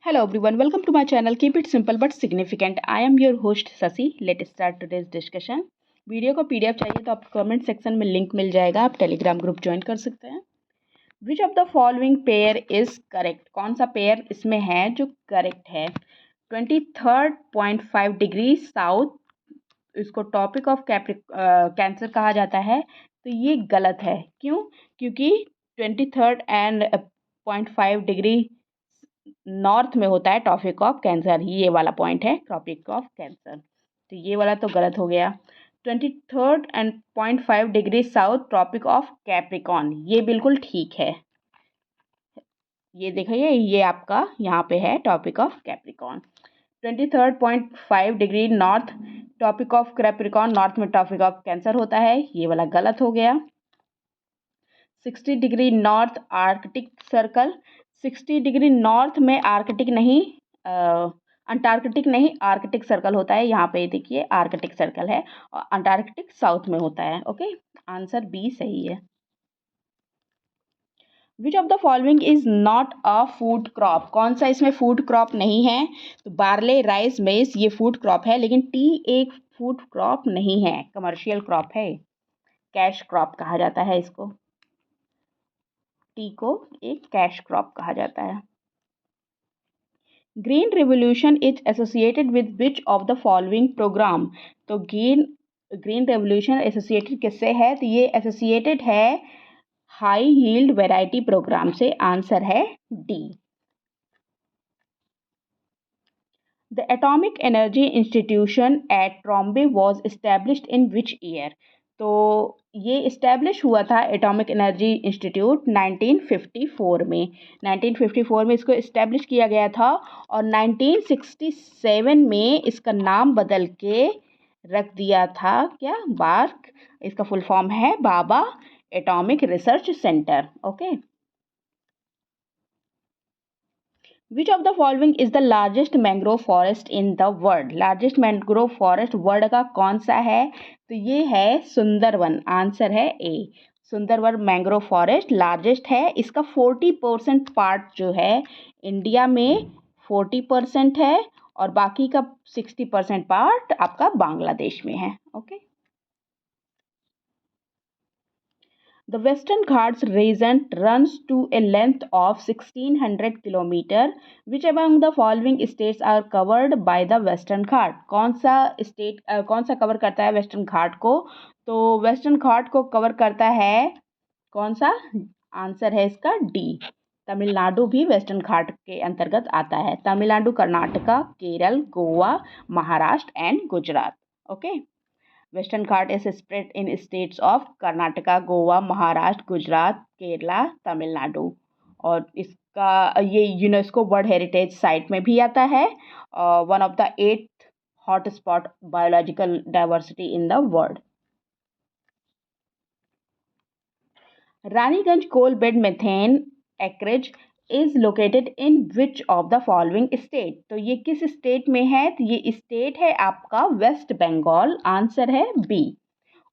Hello everyone, welcome to my channel. Keep it simple but significant. I am your host Sasi. Let's start today's discussion. Video को PDF चाहिए तो आप comment section में link मिल जाएगा, आप Telegram group join कर सकते हैं. विच of the following pair is correct? कौन सा पेयर इसमें है जो करेक्ट है? 23.5 डिग्री साउथ, इसको टॉपिक ऑफ कैंसर कहा जाता है, तो ये गलत है. क्यों? क्योंकि 23.5 डिग्री नॉर्थ में होता है टॉपिक ऑफ कैंसर. ये वाला पॉइंट है टॉपिक ऑफ कैंसर, तो ये वाला तो गलत हो गया. 23.5 degree south topic of Capricorn, ये बिल्कुल ठीक है. ये देखिए, ये आपका यहाँ पे है topic of Capricorn. 23.5 degree north topic of Capricorn, north में टॉपिक ऑफ कैंसर होता है, ये वाला गलत हो गया. 60 degree north Arctic circle, 60 degree north में आर्कटिक नहीं, अंटार्कटिक नहीं, आर्कटिक सर्कल होता है. यहाँ पे देखिए आर्कटिक सर्कल है और अंटार्कटिक साउथ में होता है. ओके, आंसर बी सही है. विच of the following is not a food crop? कौन सा इसमें फूड क्रॉप नहीं है? तो बार्ले, राइस, मेज ये फूड क्रॉप है, लेकिन टी एक फूड क्रॉप नहीं है, कमर्शियल क्रॉप है. कैश क्रॉप कहा जाता है इसको. टी को एक कैश क्रॉप कहा जाता है. Green revolution is associated with which of the following program? तो ग्रीन रेवोल्यूशन एसोसिएटेड किससे है? तो ये एसोसिएटेड है हाई यील्ड वैरायटी प्रोग्राम से. आंसर है D. The atomic energy institution at Trombay was established in which year? तो ये इस्टेब्लिश हुआ था एटॉमिक एनर्जी इंस्टीट्यूट 1954 में. 1954 में इसको इस्टेब्लिश किया गया था और 1967 में इसका नाम बदल के रख दिया था क्या? बार्क. इसका फुल फॉर्म है Bhabha atomic research centre. Okay. Which of the following is the largest mangrove forest in the world? Largest mangrove forest world का कौन सा है? तो ये है सुंदरवन. आंसर है ए. सुंदरवन मैंग्रोव फॉरेस्ट लार्जेस्ट है. इसका 40% पार्ट जो है इंडिया में 40% है और बाकी का 60% पार्ट आपका बांग्लादेश में है. Okay. The Western Ghats region runs to a length of 1600 km. Which among the following states are covered by the Western Ghat? कौन सा स्टेट कौन सा कवर करता है वेस्टर्न घाट को? तो वेस्टर्न घाट को कवर करता है कौन सा? आंसर है इसका डी. तमिलनाडु भी वेस्टर्न घाट के अंतर्गत आता है. Tamil Nadu, Karnataka, Kerala, Goa, Maharashtra and Gujarat. Okay. Western Ghat is spread in states of Karnataka, Goa, Maharashtra, Gujarat, Kerala, Tamil Nadu. और इसका ये यूनेस्को वर्ल्ड हेरिटेज साइट में भी आता है. One of the 8 hot spot biological diversity in the world. Raniganj coal bed methane acreage is located in which of the following state? तो ये किस स्टेट में है? तो ये स्टेट है आपका वेस्ट बंगाल. आंसर है B.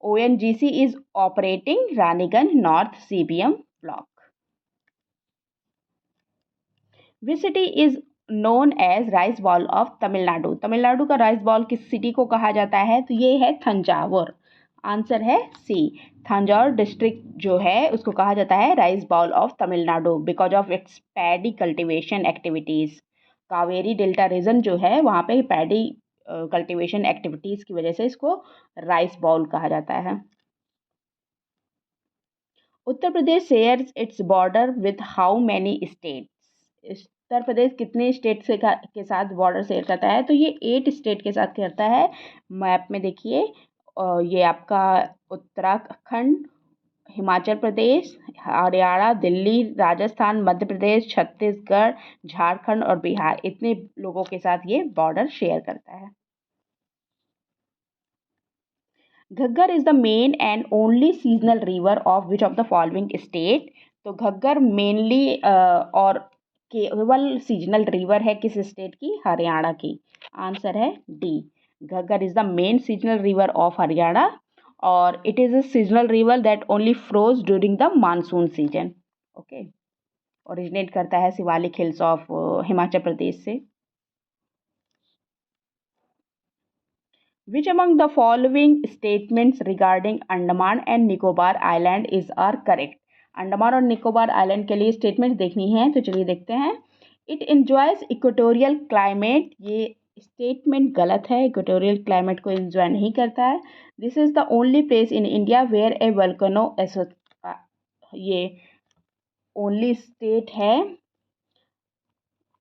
ONGC is operating Raniganj North CBM block. Which city is known as rice bowl of Tamil Nadu? Tamil Nadu का राइस बॉल किस सिटी को कहा जाता है? तो ये है थंजावुर. आंसर है सी. थंजावुर डिस्ट्रिक्ट जो है उसको कहा जाता है rice bowl of Tamil Nadu because of its paddy cultivation activities. Kaveri delta region जो है वहाँ पे पैडी कल्टीवेशन एक्टिविटीज़ की वजह से इसको राइस बॉल कहा जाता है. Uttar Pradesh shares its border with how many states? Uttar Pradesh कितने स्टेट से के साथ बॉर्डर शेयर करता है? तो ये 8 स्टेट के साथ करता है. मैप में देखिए, ये आपका उत्तराखंड, हिमाचल प्रदेश, हरियाणा, दिल्ली, राजस्थान, मध्य प्रदेश, छत्तीसगढ़, झारखंड और बिहार, इतने लोगों के साथ ये बॉर्डर शेयर करता है. Ghaggar is the main and only seasonal river of which of the following state? तो घग्गर मेनली और केवल सीजनल रिवर है किस स्टेट की? हरियाणा की. आंसर है D. Ghaggar is the main seasonal river of Haryana और it is a seasonal river that only flows during the monsoon season. Okay. Originate करता है शिवालिक हिल्स ऑफ हिमाचल प्रदेश से। Which among the following statements regarding Andaman and Nicobar island is are correct? Andaman और Nicobar island के लिए statement देखनी है, तो चलिए देखते हैं। इट एंजॉयज इक्वेटोरियल क्लाइमेट, ये स्टेटमेंट गलत है, इक्वेटोरियल क्लाइमेट को एंजॉय नहीं करता है। This is the only place in India where a volcano, ये ओनली स्टेट है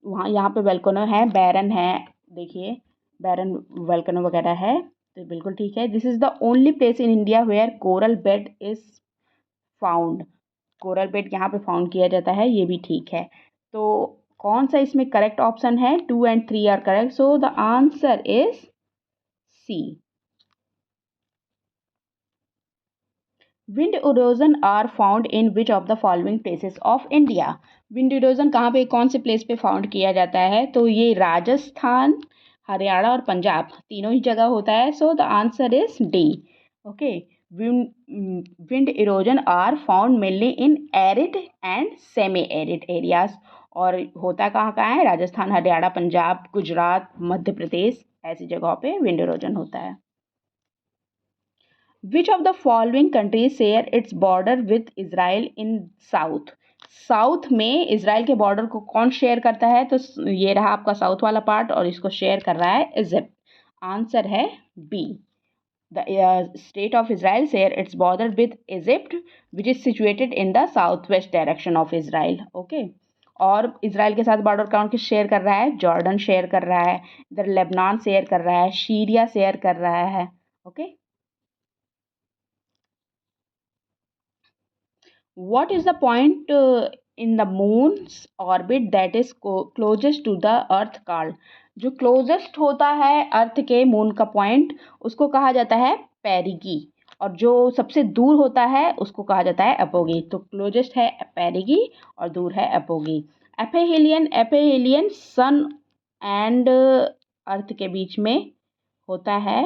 वहाँ, यहाँ पे वल्केनो है, बैरन है, देखिए बैरन वल्केनो वगैरह है, तो बिल्कुल ठीक है। This is the only place in India where coral bed is found, coral bed यहाँ पे फाउंड किया जाता है, ये भी ठीक है। तो कौन सा इसमें करेक्ट ऑप्शन है? 2 and 3 are correct, so the answer is C. Wind erosion are found in which of the following places of India? Wind erosion कहाँ पे, कौन से प्लेस पे फाउंड किया जाता है? तो ये राजस्थान, हरियाणा और पंजाब तीनों ही जगह होता है, so the answer is D. Okay, wind erosion are found mainly in arid and semi arid areas, और होता कहाँ कहाँ है? राजस्थान, हरियाणा, पंजाब, गुजरात, मध्य प्रदेश, ऐसी जगहों पे विंड इरोजन होता है। Which of the following countries share its border with Israel in south? South में इजराइल के बॉर्डर को कौन शेयर करता है? तो ये रहा आपका साउथ वाला पार्ट, और इसको शेयर कर रहा है इजिप्ट। आंसर है B. The state of Israel share its border with Egypt which is situated in the south west direction of Israel. Okay, और इजराइल के साथ बॉर्डर कौन किस शेयर कर रहा है? जॉर्डन शेयर कर रहा है, इधर लेबनान शेयर कर रहा है, सीरिया शेयर कर रहा है। Okay, what is the point in the moon's orbit that is closest to the earth called? जो क्लोजेस्ट होता है अर्थ के मून का पॉइंट, उसको कहा जाता है पेरिगी, और जो सबसे दूर होता है उसको कहा जाता है अपोगी। तो क्लोजेस्ट है पेरिगी और दूर है अपोगी। एपेहेलियन, एपेहेलियन सन एंड अर्थ के बीच में होता है,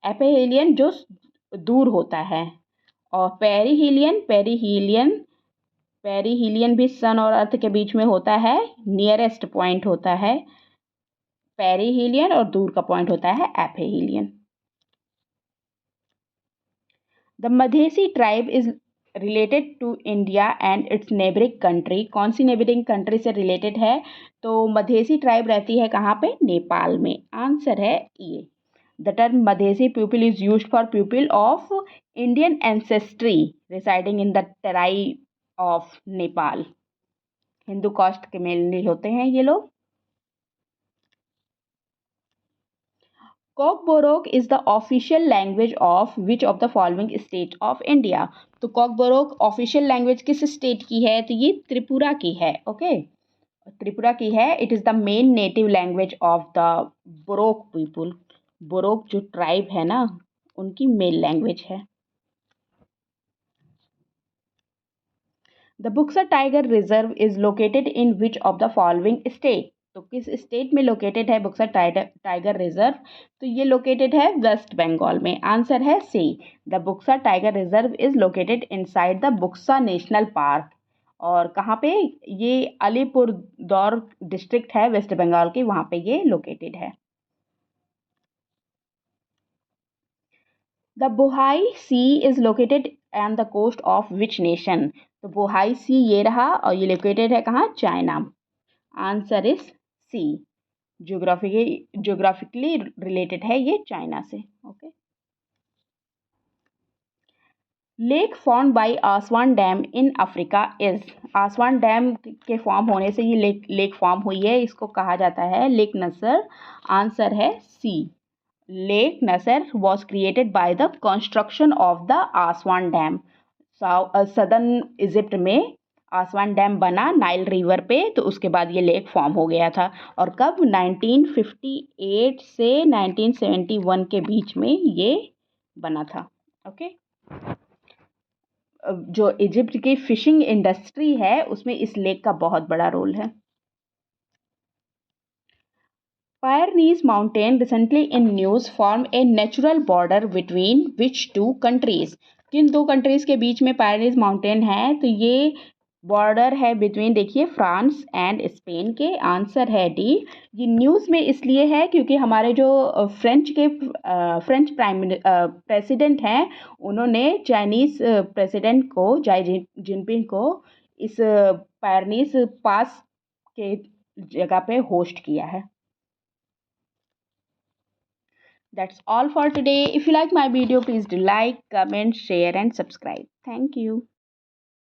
एपेहेलियन जो दूर होता है, और पेरीहीलियन, पेरीहीलियन, पेरीहीलियन भी सन और अर्थ के बीच में होता है, नियरेस्ट पॉइंट होता है पेरीहीलियन, और दूर का पॉइंट होता है aphelion. The Madhesi tribe is related to India and its neighbouring country, कौन सी नेबरिंग कंट्री से रिलेटेड है? तो मधेसी ट्राइब रहती है कहाँ पे? नेपाल में। आंसर है ए। The term Madhesi people is used for people of Indian ancestry residing in the Terai of Nepal. Hindu caste के मेनली होते हैं ये लोग। Kokborok is the official language of which of the following state of India? तो Kokborok official language किस state की है? तो ये त्रिपुरा की है। ओके, त्रिपुरा की है। It is the main native language of the Borok people, Borok जो ट्राइब है ना, उनकी मेन लैंग्वेज है। The Buxa tiger reserve is located in which of the following state? तो किस स्टेट में लोकेटेड है बुक्सर टाइगर रिजर्व? तो ये लोकेटेड है वेस्ट बंगाल में। आंसर है C. The Buxa tiger reserve is located inside the Buxa national park, और कहाँ पे? ये अलीपुरद्वार डिस्ट्रिक्ट है वेस्ट बंगाल की, वहाँ पे ये लोकेटेड है। The Bohai sea is located on the coast of which nation? तो बोहाई सी ये रहा, और ये लोकेटेड है कहाँ? China. Answer is C. Geographically रिलेटेड है ये चाइना से। Okay, lake form by Aswan dam in Africa is? आसवान dam के फॉर्म होने से ये लेक फॉर्म हुई है, इसको कहा जाता है लेक नसर। आंसर है C. Lake Nasser was created by the construction of the Aswan dam. Southern Egypt में आसवान डैम बना नाइल रिवर पे, तो उसके बाद ये लेक फॉर्म हो गया था। और कब? 1958 से 1971 के बीच में ये बना था। ओके, जो इजिप्ट की फिशिंग इंडस्ट्री है उसमें इस लेक का बहुत बड़ा रोल है। Pyrenees mountain recently in news form a natural border between which two countries? किन दो कंट्रीज के बीच में पायरेनीज माउंटेन है? तो ये बॉर्डर है बिटवीन, देखिए, फ्रांस एंड स्पेन के। आंसर है डी। ये न्यूज़ में इसलिए है क्योंकि हमारे जो फ्रेंच प्रेसिडेंट हैं, उन्होंने चाइनीज़ प्रेसिडेंट को, जाई जिनपिंग को, इस पेरिस पास के जगह पे होस्ट किया है। That's all for today. If you like my video, please do like, comment, share and subscribe. Thank you.